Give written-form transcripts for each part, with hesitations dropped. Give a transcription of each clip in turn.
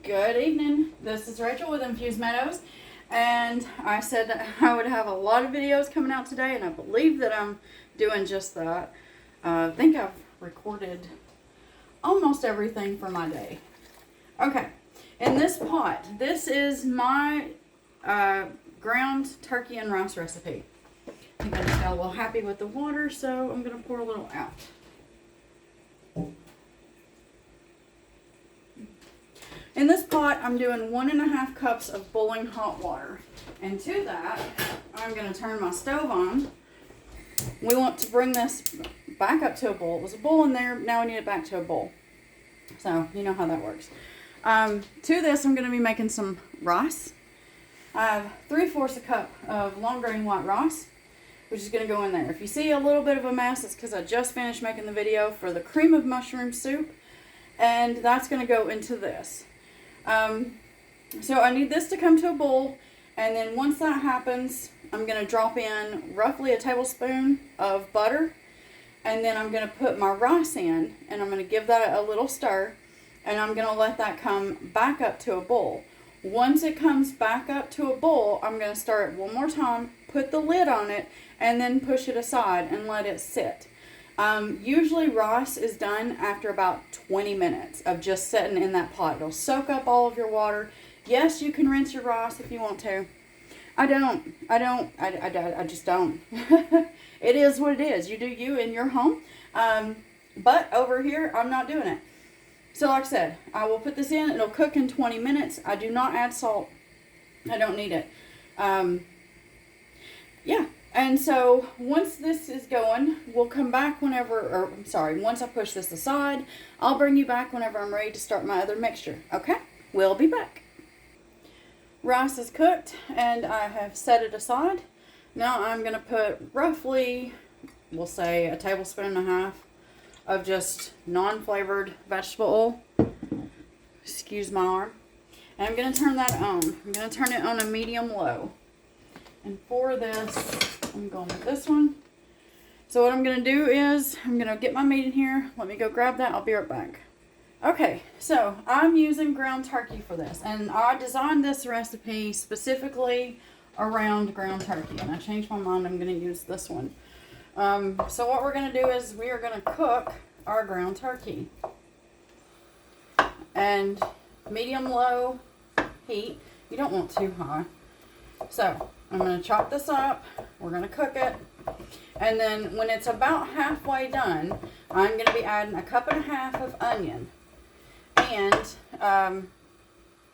Good evening. This is Rachel with Infused Meadows, and I said that I would have a lot of videos coming out today, and I believe that I'm doing just that. I think I've recorded almost everything for my day. Okay, in this pot, this is my ground turkey and rice recipe. I think I just got a little happy with the water, so I'm going to pour a little out. In this pot, I'm doing 1.5 cups of boiling hot water. And to that, I'm going to turn my stove on. We want to bring this back up to a boil. It was a bowl in there, now we need it back to a bowl. So, you know how that works. To this, I'm going to be making some rice. I have 3/4 a cup of long grain white rice, which is going to go in there. If you see a little bit of a mess, it's because I just finished making the video for the cream of mushroom soup. And that's going to go into this. So I need this to come to a boil, and then once that happens, I'm going to drop in roughly a tablespoon of butter, and then I'm going to put my rice in, and I'm going to give that a little stir, and I'm going to let that come back up to a boil. Once it comes back up to a boil, I'm going to stir it one more time, put the lid on it, and then push it aside and let it sit. Usually rice is done after about 20 minutes of just sitting in that pot. It'll soak up all of your water. Yes, you can rinse your rice if you want to. I just don't. It is what it is. You do you in your home. But over here, I'm not doing it. So like I said, I will put this in. It'll cook in 20 minutes. I do not add salt. I don't need it. Yeah. And so once this is going, we'll come back once I push this aside, I'll bring you back whenever I'm ready to start my other mixture. Okay? We'll be back. Rice is cooked and I have set it aside. Now I'm going to put roughly, we'll say 1.5 tablespoons of just non-flavored vegetable oil. Excuse my arm. And I'm going to turn that on. I'm going to turn it on a medium-low. And for this, I'm going with this one. So what I'm going to do is, I'm going to get my meat in here. Let me go grab that. I'll be right back. Okay, so I'm using ground turkey for this. And I designed this recipe specifically around ground turkey. And I changed my mind. I'm going to use this one. So what we're going to do is we are going to cook our ground turkey. And medium-low heat. You don't want too high. So I'm going to chop this up, we're going to cook it, and then when it's about halfway done, I'm going to be adding 1.5 cups of onion. And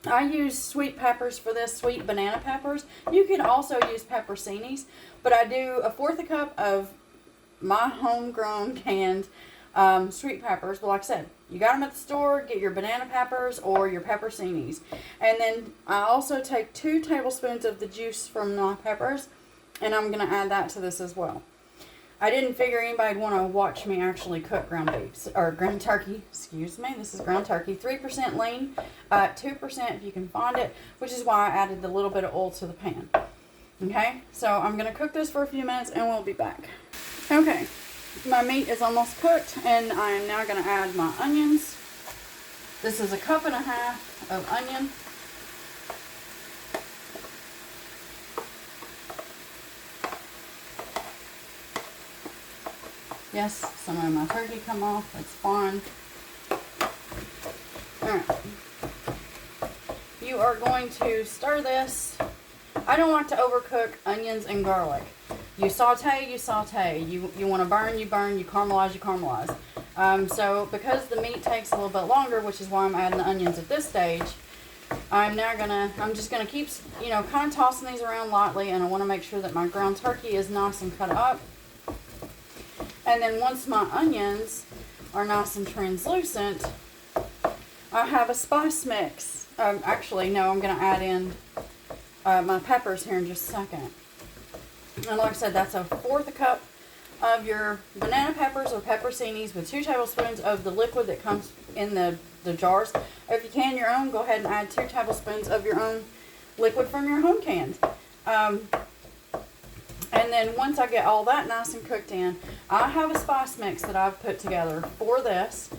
I use sweet peppers for this, sweet banana peppers. You can also use pepperoncinis, but I do 1/4 cup of my homegrown canned sweet peppers. But like I said, you got them at the store, get your banana peppers or your pepperoncinis. And then I also take 2 tablespoons of the juice from my peppers, and I'm going to add that to this as well. I didn't figure anybody'd want to watch me actually cook ground beef, or ground turkey, excuse me. This is ground turkey, 3% lean, 2% if you can find it, which is why I added the little bit of oil to the pan. Okay, so I'm going to cook this for a few minutes and we'll be back. Okay. My meat is almost cooked, and I am now going to add my onions. This is 1.5 cups of onion. Yes, some of my turkey come off. That's fine. Alright. You are going to stir this. I don't like to overcook onions and garlic. You saute, you saute. You want to burn, you burn. You caramelize, you caramelize. So because the meat takes a little bit longer, which is why I'm adding the onions at this stage, I'm just gonna keep, kind of tossing these around lightly, and I want to make sure that my ground turkey is nice and cut up. And then once my onions are nice and translucent, I have a spice mix. Actually, no, I'm gonna add in my peppers here in just a second. And like I said, that's 1/4 cup of your banana peppers or pepperoncinis with 2 tablespoons of the liquid that comes in the jars. If you can your own, go ahead and add 2 tablespoons of your own liquid from your home cans. And then once I get all that nice and cooked in, I have a spice mix that I've put together for this.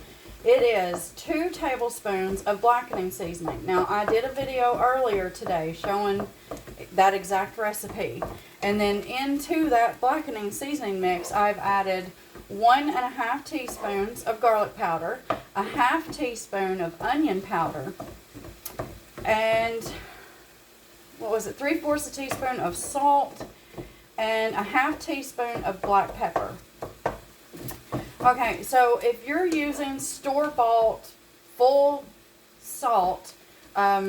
it is 2 tablespoons of blackening seasoning. Now, I did a video earlier today showing that exact recipe. And then into that blackening seasoning mix, I've added 1.5 teaspoons of garlic powder, a 1/2 teaspoon of onion powder, and what was it, 3/4 teaspoon of salt, and a 1/2 teaspoon of black pepper. Okay, so if you're using store-bought full salt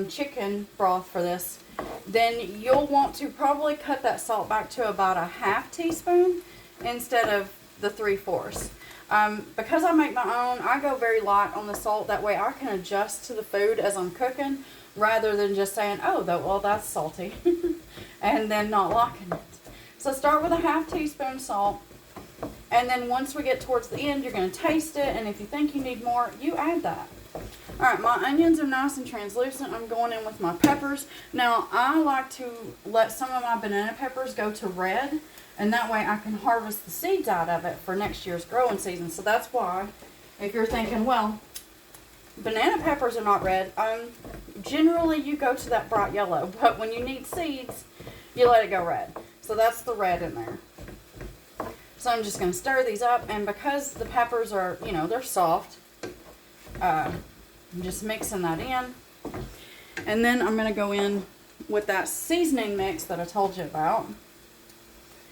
chicken broth for this, then you'll want to probably cut that salt back to about a 1/2 teaspoon instead of the 3/4. Because I make my own, I go very light on the salt. That way I can adjust to the food as I'm cooking rather than just saying, oh, well, that's salty and then not liking it. So start with a 1/2 teaspoon salt. And then once we get towards the end, you're going to taste it. And if you think you need more, you add that. All right, my onions are nice and translucent. I'm going in with my peppers. Now, I like to let some of my banana peppers go to red. And that way I can harvest the seeds out of it for next year's growing season. So that's why, if you're thinking, well, banana peppers are not red, generally you go to that bright yellow. But when you need seeds, you let it go red. So that's the red in there. So I'm just going to stir these up. And because the peppers are, you know, they're soft, I'm just mixing that in. And then I'm going to go in with that seasoning mix that I told you about.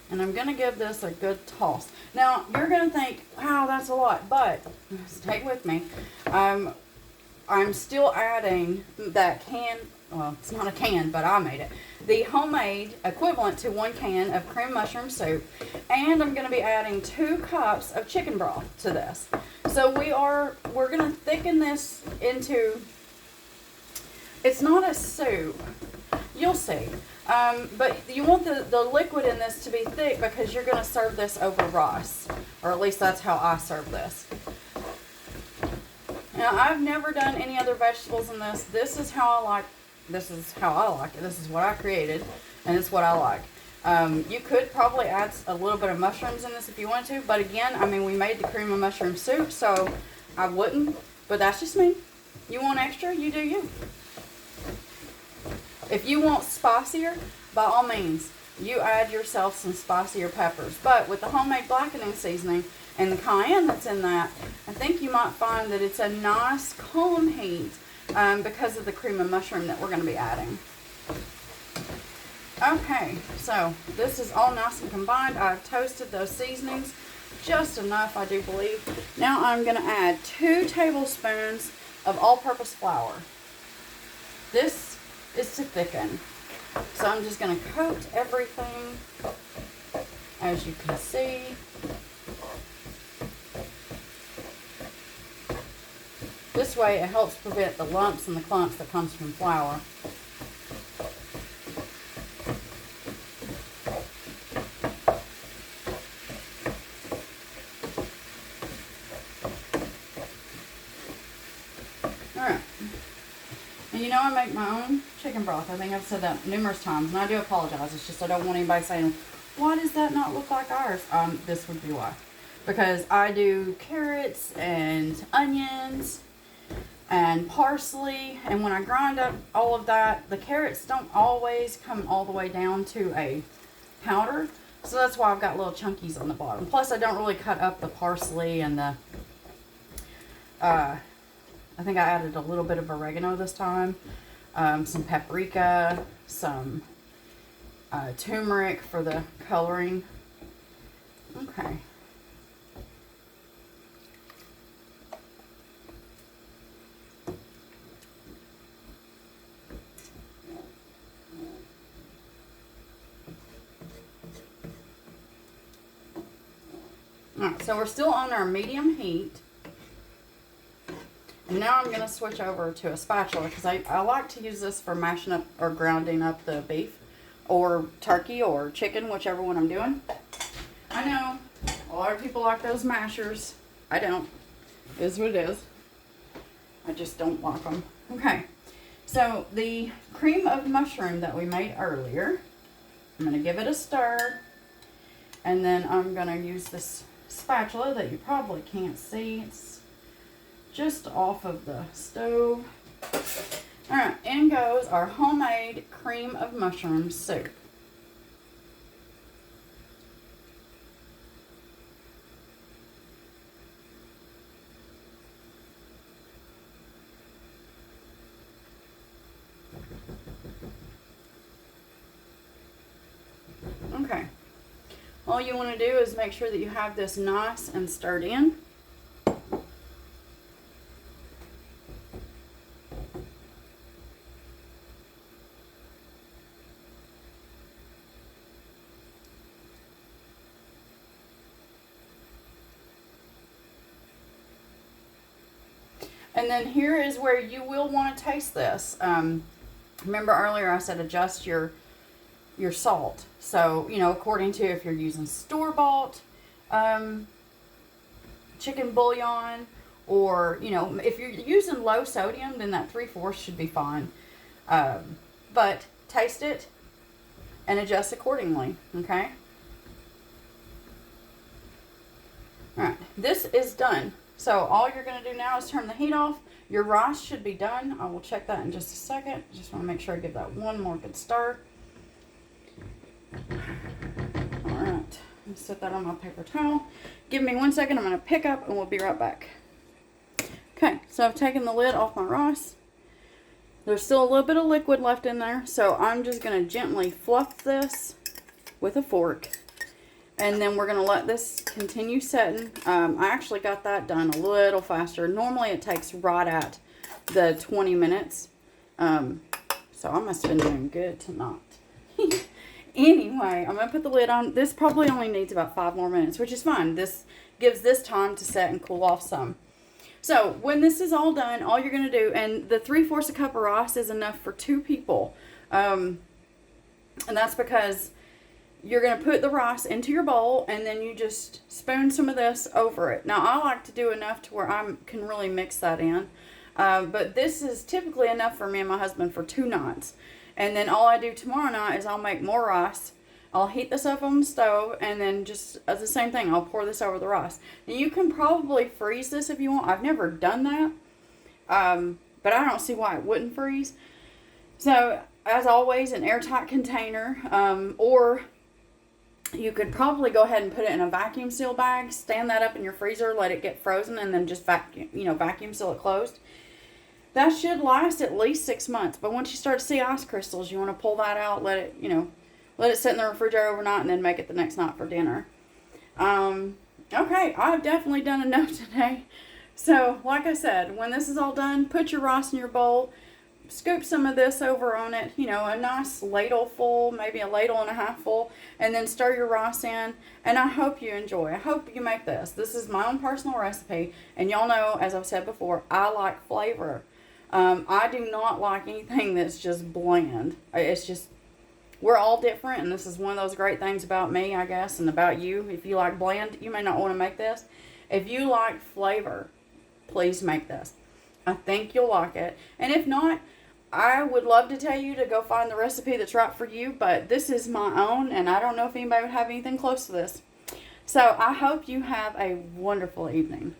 And I'm going to give this a good toss. Now, you're going to think, wow, that's a lot. But, stay with me. I'm still adding that can, well, it's not a can, but I made it. The homemade equivalent to 1 can of cream mushroom soup. And I'm going to be adding 2 cups of chicken broth to this. So we're going to thicken this into, it's not a soup. You'll see. But you want the liquid in this to be thick because you're going to serve this over rice. Or at least that's how I serve this. Now, I've never done any other vegetables in this. This is how I like it. This is what I created. And it's what I like. You could probably add a little bit of mushrooms in this if you want to. But again, I mean, we made the cream of mushroom soup, so I wouldn't. But that's just me. You want extra? You do you. If you want spicier, by all means, you add yourself some spicier peppers. But with the homemade blackening seasoning and the cayenne that's in that, I think you might find that it's a nice calm heat because of the cream of mushroom that we're going to be adding. Okay, so this is all nice and combined. I've toasted those seasonings just enough, I do believe. Now I'm going to add 2 tablespoons of all-purpose flour. This is to thicken. So I'm just going to coat everything, as you can see. This way it helps prevent the lumps and the clumps that comes from flour. Alright. And you know I make my own chicken broth. I think I've said that numerous times, and I do apologize. It's just I don't want anybody saying, why does that not look like ours? This would be why. Because I do carrots and onions and parsley, and when I grind up all of that, the carrots don't always come all the way down to a powder. So that's why I've got little chunkies on the bottom. Plus, I don't really cut up the parsley and the, I think I added a little bit of oregano this time. Some paprika, some turmeric for the coloring. Okay. Alright, so we're still on our medium heat. And now I'm going to switch over to a spatula because I like to use this for mashing up or grinding up the beef or turkey or chicken, whichever one I'm doing. I know a lot of people like those mashers. I don't. It is what it is. I just don't like them. Okay, so the cream of mushroom that we made earlier, I'm going to give it a stir. And then I'm going to use this spatula that you probably can't see. It's just off of the stove. All right, in goes our homemade cream of mushroom soup. Okay, all you want to do is make sure that you have this nice and stirred in. And then here is where you will want to taste this. Remember earlier I said adjust your salt. So, you know, according to if you're using store-bought chicken bouillon, or, you know, if you're using low sodium, then that 3/4 should be fine. But taste it and adjust accordingly, okay? All right, this is done. So all you're going to do now is turn the heat off. Your rice should be done. I will check that in just a second. Just want to make sure I give that one more good stir. All right, set that on my paper towel. Give me 1 second. I'm going to pick up and we'll be right back. Okay, so I've taken the lid off my rice. There's still a little bit of liquid left in there, so I'm just going to gently fluff this with a fork. And then we're going to let this continue setting. I actually got that done a little faster. Normally it takes right at the 20 minutes. So I must have been doing good tonight. Anyway, I'm going to put the lid on. This probably only needs about 5 more minutes, which is fine. This gives this time to set and cool off some. So when this is all done, all you're going to do, and the 3/4 cup of rice is enough for 2 people. And that's because you're going to put the rice into your bowl, and then you just spoon some of this over it. Now, I like to do enough to where I can really mix that in. But this is typically enough for me and my husband for 2 nights. And then all I do tomorrow night is I'll make more rice. I'll heat this up on the stove, and then just the same thing. I'll pour this over the rice. Now, you can probably freeze this if you want. I've never done that. But I don't see why it wouldn't freeze. So, as always, an airtight container, or you could probably go ahead and put it in a vacuum seal bag, stand that up in your freezer, let it get frozen, and then just vacuum seal it closed. That should last at least 6 months. But once you start to see ice crystals, you want to pull that out, let it sit in the refrigerator overnight, and then make it the next night for dinner. Okay, I've definitely done enough today. So, like I said, when this is all done, put your rice in your bowl. Scoop some of this over on it, a nice ladle full, maybe a ladle and a half full, and then stir your rice in. And I hope you enjoy. I hope you make this. This is my own personal recipe, and y'all know, as I've said before, I like flavor. I do not like anything that's just bland. It's just, we're all different, and this is one of those great things about me, I guess, and about you. If you like bland, you may not want to make this. If you like flavor, please make this. I think you'll like it. And if not, I would love to tell you to go find the recipe that's right for you, but this is my own, and I don't know if anybody would have anything close to this. So I hope you have a wonderful evening.